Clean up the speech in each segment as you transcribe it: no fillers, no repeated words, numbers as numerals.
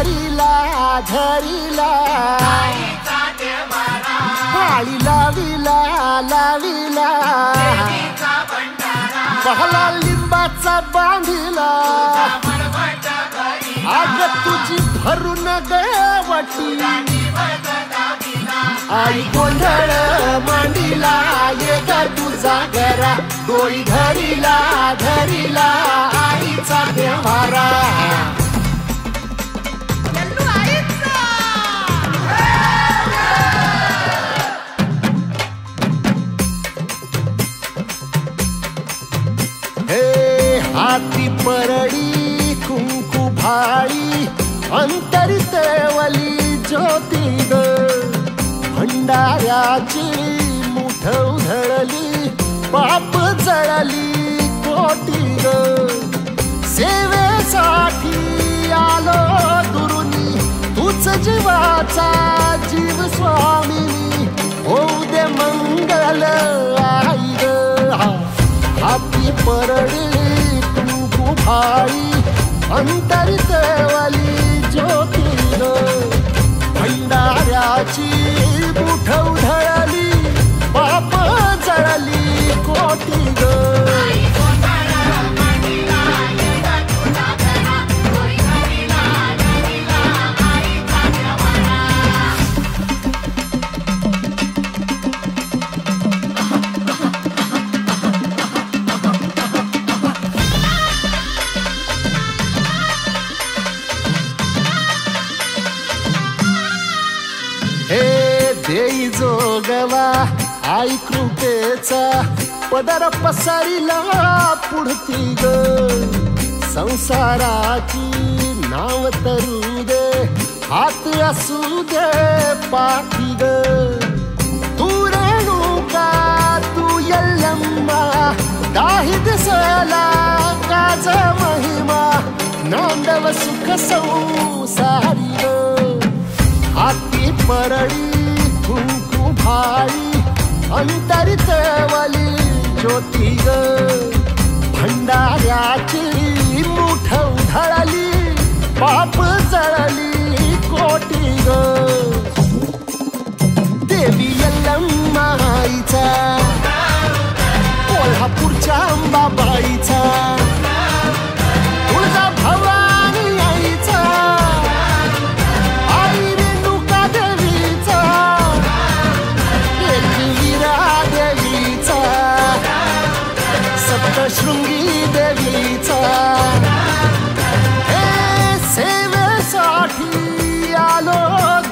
धरिला धरिला पाळी लाविला लाविला पहला लिंबाचा बांधिला आग तुझी भरून गवटी आई गोंधळ मांडिला ये ग तुझा घरा डोई धरिला धरिला आईचा देवारा हे हाती परडी कुंकू भाळी अंतरितवली ज्योती ग भंडाऱ्याची मुठ उधळली पाप जळली कोटी ग सेवेसाठी आलो दुरुनी तूच जीवाचा जीव स्वामिनी होऊ दे मंगल आई ग हाती परडी कुंकू भाळी अंतरितवली ज्योती ग भंडाऱ्याची मुठ उधळली पाप जळली कोटी ग देई जोगवा आई कृपेचा पदर पसरिला पुढती ग संसाराची नाव तरू दे हात असू दे पाठी ग तू रेणुका तू यल्लम्मा दाही दिसला काज महिमा नांदव सुख संसारी ग हाती परडी कुंकू भाळी अंतरितवली ज्योती ग भंडाऱ्याची मुठ उधळली पाप जळली कोटी ग देवी यल्लम्मा आईचा कोल्हापूरच्या अंबाबाईचा तुळजा भवानी आईचा शृंगी देवीचा हे सेवेसाठी आलो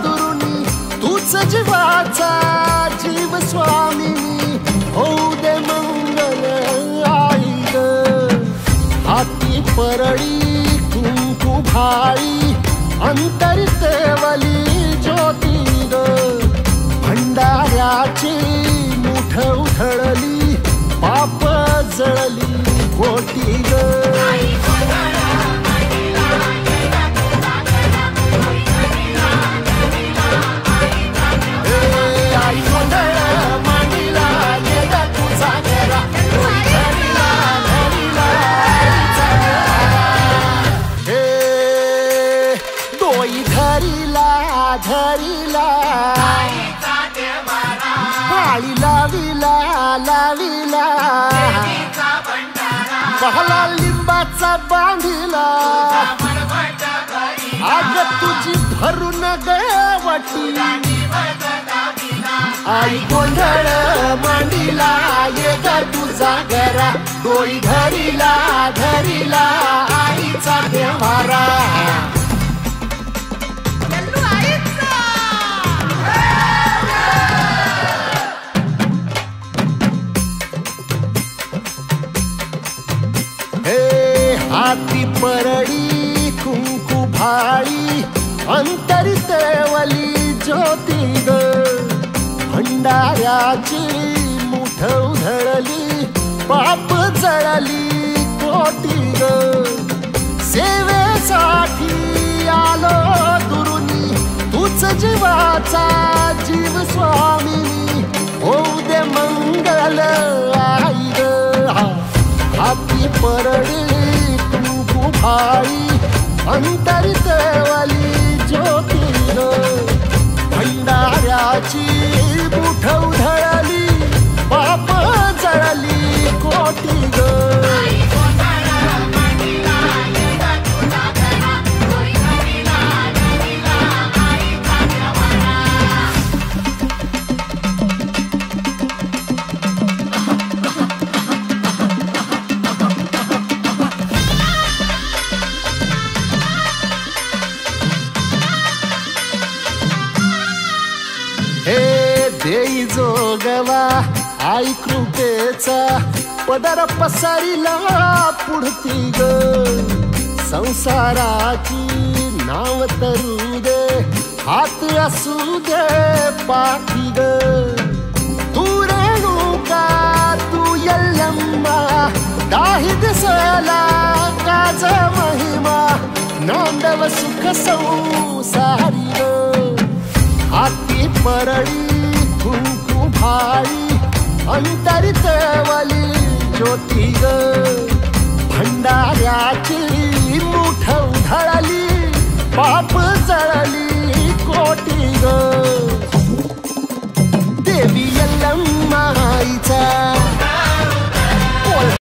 दुरुनी तूच जीवाचा जीव स्वामिनी होऊ दे मंगल आई ग हाती परडी कुंकू भाळी अंतरितवली ज्योती ग भंडाऱ्याची मुठ उधळली पाप जळली कोटी ग आई गोंधळ मांडिला ये ग तुझा घरा धरिला धरिला हे डोई धरिला धरिला पाळी लाविला लाविला पहला लिंबाचा बांधिला आग तुझी भरून गवटी आई गोंधळ मांडिला ये ग तुझा घरा डोई धरिला धरिला आईचा देवारा हाती परडी कुंकू भाळी अंतरितवली ज्योती ग भंडाऱ्याची मुठ उधळली पाप जळली कोटी ग सेवेसाठी आलो दुरुनी तूच जीवाचा जीव स्वामिनी होऊ दे मंगल आई ग हाती परडी कुंकू भाळी अंतरितवली ज्योती ग भंडाऱ्याची मुठ उधळली पाप जळली कोटी ग देई जोगवा आई कृपेचा पदर पसरिला पुढती ग संसाराची नाव तरू दे हात असू दे पाठी ग तू रेणुका तू यल्लम्मा दाही दिसला काज महिमा नांदव सुख संसारी ग हाती परळी कुंकू भाई अंतरित वाली ज्योती ग भंडाऱ्याची